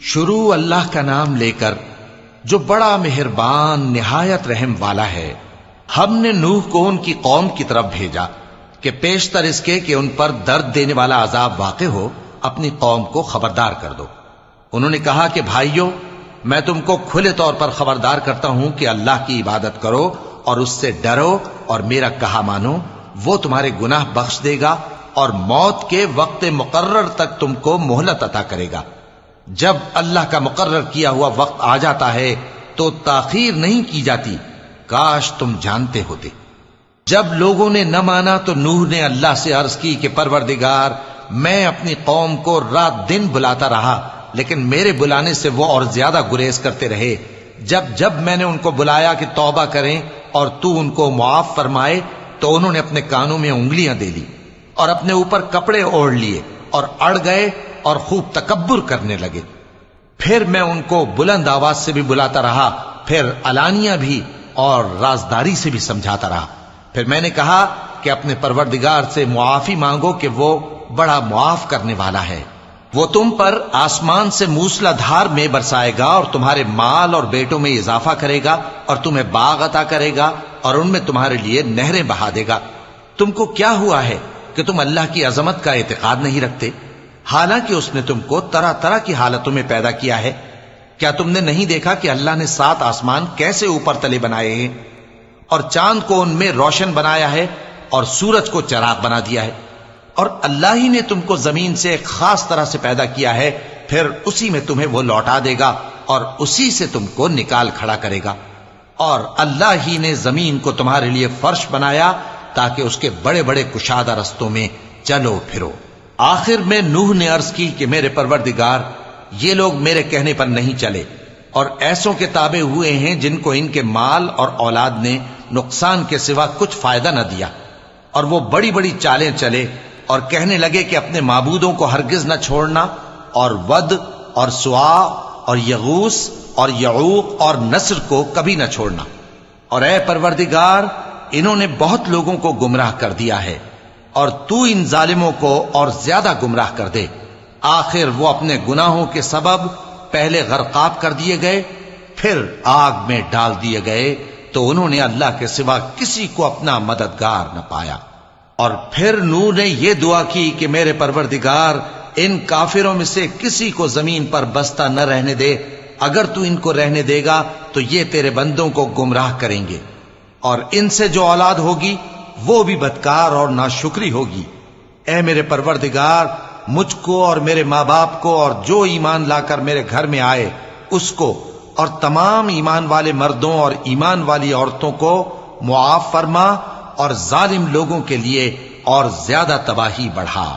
شروع اللہ کا نام لے کر جو بڑا مہربان نہایت رحم والا ہے۔ ہم نے نوح کو ان کی قوم کی طرف بھیجا کہ پیشتر اس کے کہ ان پر درد دینے والا عذاب واقع ہو اپنی قوم کو خبردار کر دو۔ انہوں نے کہا کہ بھائیو، میں تم کو کھلے طور پر خبردار کرتا ہوں کہ اللہ کی عبادت کرو اور اس سے ڈرو اور میرا کہا مانو، وہ تمہارے گناہ بخش دے گا اور موت کے وقت مقرر تک تم کو مہلت عطا کرے گا۔ جب اللہ کا مقرر کیا ہوا وقت آ جاتا ہے تو تاخیر نہیں کی جاتی، کاش تم جانتے ہوتے۔ جب لوگوں نے نہ مانا تو نوح نے اللہ سے عرض کی کہ پروردگار، میں اپنی قوم کو رات دن بلاتا رہا لیکن میرے بلانے سے وہ اور زیادہ گریز کرتے رہے۔ جب میں نے ان کو بلایا کہ توبہ کریں اور تو ان کو معاف فرمائے تو انہوں نے اپنے کانوں میں انگلیاں دے لی اور اپنے اوپر کپڑے اوڑھ لیے اور اڑ گئے اور خوب تکبر کرنے لگے۔ پھر میں ان کو بلند آواز سے بھی بلاتا رہا، پھر علانیہ بھی اور رازداری سے بھی سمجھاتا رہا۔ پھر میں نے کہا کہ اپنے پروردگار سے معافی مانگو کہ وہ بڑا معاف کرنے والا ہے۔ وہ تم پر آسمان سے موسلا دھار میں برسائے گا اور تمہارے مال اور بیٹوں میں اضافہ کرے گا اور تمہیں باغ عطا کرے گا اور ان میں تمہارے لیے نہریں بہا دے گا۔ تم کو کیا ہوا ہے کہ تم اللہ کی عظمت کا اعتقاد نہیں رکھتے، حالانکہ اس نے تم کو طرح طرح کی حالتوں میں پیدا کیا ہے؟ کیا تم نے نہیں دیکھا کہ اللہ نے 7 آسمان کیسے اوپر تلے بنائے ہیں اور چاند کو ان میں روشن بنایا ہے اور سورج کو چراغ بنا دیا ہے؟ اور اللہ ہی نے تم کو زمین سے ایک خاص طرح سے پیدا کیا ہے، پھر اسی میں تمہیں وہ لوٹا دے گا اور اسی سے تم کو نکال کھڑا کرے گا۔ اور اللہ ہی نے زمین کو تمہارے لیے فرش بنایا تاکہ اس کے بڑے بڑے کشادہ رستوں میں چلو پھرو۔ آخر میں نوح نے عرض کی کہ میرے پروردگار، یہ لوگ میرے کہنے پر نہیں چلے اور ایسوں کے تابع ہوئے ہیں جن کو ان کے مال اور اولاد نے نقصان کے سوا کچھ فائدہ نہ دیا، اور وہ بڑی بڑی چالیں چلے اور کہنے لگے کہ اپنے معبودوں کو ہرگز نہ چھوڑنا، اور ود اور سوا اور یغوث اور یعوق اور نصر کو کبھی نہ چھوڑنا۔ اور اے پروردگار، انہوں نے بہت لوگوں کو گمراہ کر دیا ہے، اور تو ان ظالموں کو اور زیادہ گمراہ کر دے۔ آخر وہ اپنے گناہوں کے سبب پہلے غرقاب کر دیے گئے، پھر آگ میں ڈال دیے گئے، تو انہوں نے اللہ کے سوا کسی کو اپنا مددگار نہ پایا۔ اور پھر نوح نے یہ دعا کی کہ میرے پروردگار، ان کافروں میں سے کسی کو زمین پر بستہ نہ رہنے دے، اگر تو ان کو رہنے دے گا تو یہ تیرے بندوں کو گمراہ کریں گے، اور ان سے جو اولاد ہوگی وہ بھی بدکار اور ناشکری ہوگی۔ اے میرے پروردگار، مجھ کو اور میرے ماں باپ کو اور جو ایمان لا کر میرے گھر میں آئے اس کو اور تمام ایمان والے مردوں اور ایمان والی عورتوں کو معاف فرما، اور ظالم لوگوں کے لیے اور زیادہ تباہی بڑھا۔